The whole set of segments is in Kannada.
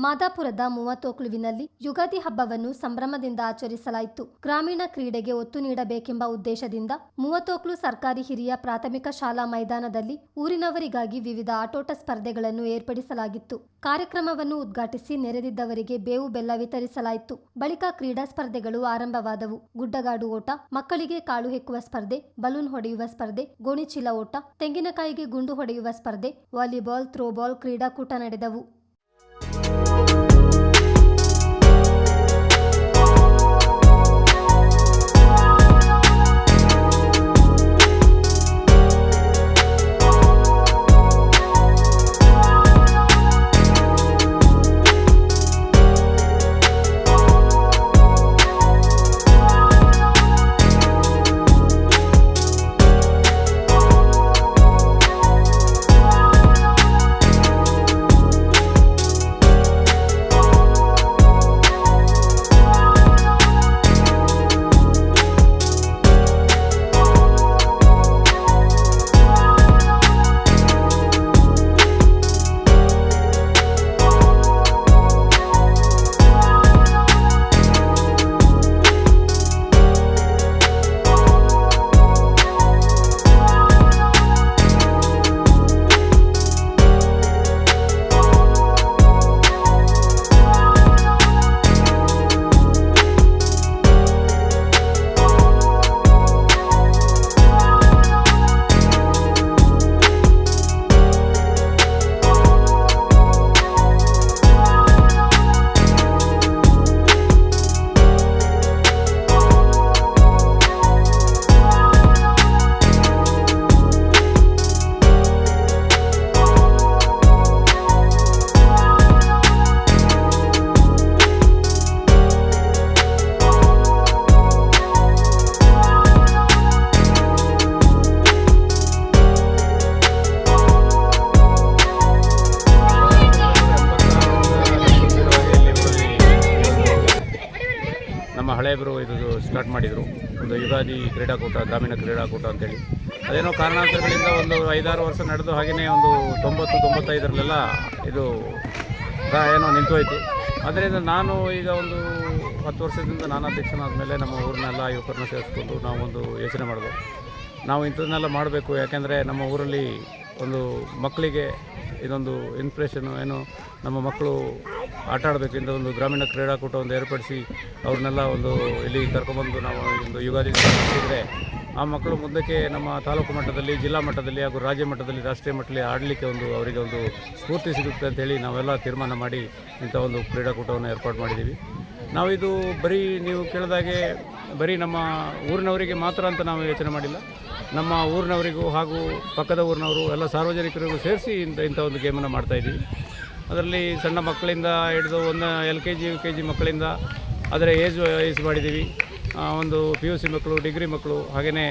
ಮಾದಾಪುರದ ಮೂವತ್ತೋಕ್ಲುವಿನಲ್ಲಿ ಯುಗಾದಿ ಹಬ್ಬವನ್ನು ಸಂಭ್ರಮದಿಂದ ಆಚರಿಸಲಾಯಿತು. ಗ್ರಾಮೀಣ ಕ್ರೀಡೆಗೆ ಒತ್ತು ನೀಡಬೇಕೆಂಬ ಉದ್ದೇಶದಿಂದ ಮೂವತ್ತೋಕ್ಲು ಸರ್ಕಾರಿ ಹಿರಿಯ ಪ್ರಾಥಮಿಕ ಶಾಲಾ ಮೈದಾನದಲ್ಲಿ ಊರಿನವರಿಗಾಗಿ ವಿವಿಧ ಆಟೋಟ ಸ್ಪರ್ಧೆಗಳನ್ನು ಏರ್ಪಡಿಸಲಾಗಿತ್ತು. ಕಾರ್ಯಕ್ರಮವನ್ನು ಉದ್ಘಾಟಿಸಿ ನೆರೆದಿದ್ದವರಿಗೆ ಬೇವು ಬೆಲ್ಲ ವಿತರಿಸಲಾಯಿತು. ಬಳಿಕ ಕ್ರೀಡಾ ಸ್ಪರ್ಧೆಗಳು ಆರಂಭವಾದವು. ಗುಡ್ಡಗಾಡು ಓಟ, ಮಕ್ಕಳಿಗೆ ಕಾಳು ಹೆಕ್ಕುವ ಸ್ಪರ್ಧೆ, ಬಲೂನ್ ಹೊಡೆಯುವ ಸ್ಪರ್ಧೆ, ಗೋಣಿಚೀಲ ಓಟ, ತೆಂಗಿನಕಾಯಿಗೆ ಗುಂಡು ಹೊಡೆಯುವ ಸ್ಪರ್ಧೆ, ವಾಲಿಬಾಲ್, ಥ್ರೋಬಾಲ್ ಕ್ರೀಡಾಕೂಟ ನಡೆದವು. ನಮ್ಮ ಹಳೆಯವರು ಇದು ಸ್ಟಾರ್ಟ್ ಮಾಡಿದರು, ಒಂದು ಯುಗಾದಿ ಕ್ರೀಡಾಕೂಟ, ಗ್ರಾಮೀಣ ಕ್ರೀಡಾಕೂಟ ಅಂತೇಳಿ. ಅದೇನೋ ಕಾರಣಾಂತರಗಳಿಂದ ಒಂದು 5-6 ವರ್ಷ ನಡೆದು ಹಾಗೆಯೇ ಒಂದು 90-95ರಲ್ಲೆಲ್ಲ ಇದು ಏನೋ ನಿಂತೋಯ್ತು. ಅದರಿಂದ ನಾನು ಈಗ ಒಂದು 10 ವರ್ಷದಿಂದ ನಾನು ಅಧ್ಯಕ್ಷನಾದ ಮೇಲೆ ನಮ್ಮ ಊರನ್ನೆಲ್ಲ ಯುವಕರನ್ನ ಸೇರಿಸ್ಕೊಂಡು ನಾವು ಒಂದು ಯೋಚನೆ ಮಾಡಿದ್ವು, ನಾವು ಇಂಥದನ್ನೆಲ್ಲ ಮಾಡಬೇಕು. ಯಾಕೆಂದರೆ ನಮ್ಮ ಊರಲ್ಲಿ ಒಂದು ಮಕ್ಕಳಿಗೆ ಇದೊಂದು ಇನ್ಸ್ಪಿರೇಷನು, ಏನು ನಮ್ಮ ಮಕ್ಕಳು ಆಟ ಆಡಬೇಕು, ಇಂಥ ಒಂದು ಗ್ರಾಮೀಣ ಕ್ರೀಡಾಕೂಟ ಒಂದು ಏರ್ಪಡಿಸಿ ಅವ್ರನ್ನೆಲ್ಲ ಒಂದು ಇಲ್ಲಿ ಕರ್ಕೊಂಬಂದು ನಾವು ಒಂದು ಯುಗಾದಿ ಮಾಡಿದರೆ ಆ ಮಕ್ಕಳು ಮುಂದಕ್ಕೆ ನಮ್ಮ ತಾಲೂಕು ಮಟ್ಟದಲ್ಲಿ, ಜಿಲ್ಲಾ ಮಟ್ಟದಲ್ಲಿ ಹಾಗೂ ರಾಜ್ಯ ಮಟ್ಟದಲ್ಲಿ, ರಾಷ್ಟ್ರೀಯ ಮಟ್ಟದಲ್ಲಿ ಆಡಲಿಕ್ಕೆ ಒಂದು ಅವರಿಗೆ ಒಂದು ಸ್ಫೂರ್ತಿ ಸಿಗುತ್ತೆ ಅಂತೇಳಿ ನಾವೆಲ್ಲ ತೀರ್ಮಾನ ಮಾಡಿ ಇಂಥ ಒಂದು ಕ್ರೀಡಾಕೂಟವನ್ನು ಏರ್ಪಾಡು ಮಾಡಿದ್ದೀವಿ. ನಾವಿದು ಬರೀ ನೀವು ಕೇಳಿದಾಗೆ ಬರೀ ನಮ್ಮ ಊರಿನವರಿಗೆ ಮಾತ್ರ ಅಂತ ನಾವು ಯೋಚನೆ ಮಾಡಿಲ್ಲ, ನಮ್ಮ ಊರಿನವರಿಗೂ ಹಾಗೂ ಪಕ್ಕದ ಊರಿನವರು ಎಲ್ಲ ಸಾರ್ವಜನಿಕರಿಗೂ ಸೇರಿಸಿ ಇಂಥ ಒಂದು ಗೇಮನ್ನು ಮಾಡ್ತಾಯಿದ್ದೀವಿ. ಅದರಲ್ಲಿ ಸಣ್ಣ ಮಕ್ಕಳಿಂದ ಹಿಡಿದು ಒಂದು LKG UKG ಮಕ್ಕಳಿಂದ ಅದರ ಏಜ್ ಮಾಡಿದ್ದೀವಿ. ಒಂದು PUC ಮಕ್ಕಳು, ಡಿಗ್ರಿ ಮಕ್ಕಳು, ಹಾಗೆಯೇ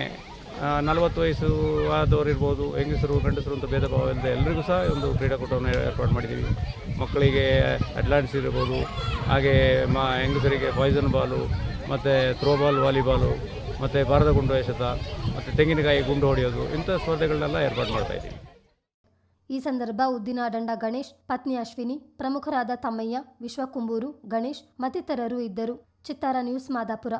40 ವಯಸ್ಸು ಆದವರು ಇರ್ಬೋದು, ಹೆಂಗಸರು ಗಂಡಸರು ಅಂತ ಭೇದ ಭಾವ ಇಲ್ಲದೆ ಎಲ್ಲರಿಗೂ ಸಹ ಒಂದು ಕ್ರೀಡಾಕೂಟವನ್ನು ಏರ್ಪಾಡು ಮಾಡಿದ್ದೀವಿ. ಮಕ್ಕಳಿಗೆ ಅಡ್ಲಾನ್ಸ್ ಇರ್ಬೋದು, ಹಾಗೆ ಹೆಂಗಸರಿಗೆ ಪಾಯ್ಸನ್ ಬಾಲು, ಮತ್ತು ಥ್ರೋಬಾಲ್, ವಾಲಿಬಾಲು, ಮತ್ತು ಭಾರತ ಗುಂಡು ಎಸೆತ, ಮತ್ತು ತೆಂಗಿನಕಾಯಿ ಗುಂಡು ಹೊಡೆಯೋದು, ಇಂಥ ಸ್ಪರ್ಧೆಗಳನ್ನೆಲ್ಲ ಏರ್ಪಾಡು ಮಾಡ್ತಾಯಿದ್ದೀವಿ. ಈ ಸಂದರ್ಭ ಉದ್ದಿನಾಡಂಡ ಗಣೇಶ್, ಪತ್ನಿ ಅಶ್ವಿನಿ, ಪ್ರಮುಖರಾದ ತಮ್ಮಯ್ಯ, ವಿಶ್ವಕುಂಬೂರು, ಗಣೇಶ್ ಮತ್ತಿತರರು ಇದ್ದರು. ಚಿತ್ತಾರ ನ್ಯೂಸ್, ಮಾದಾಪುರ.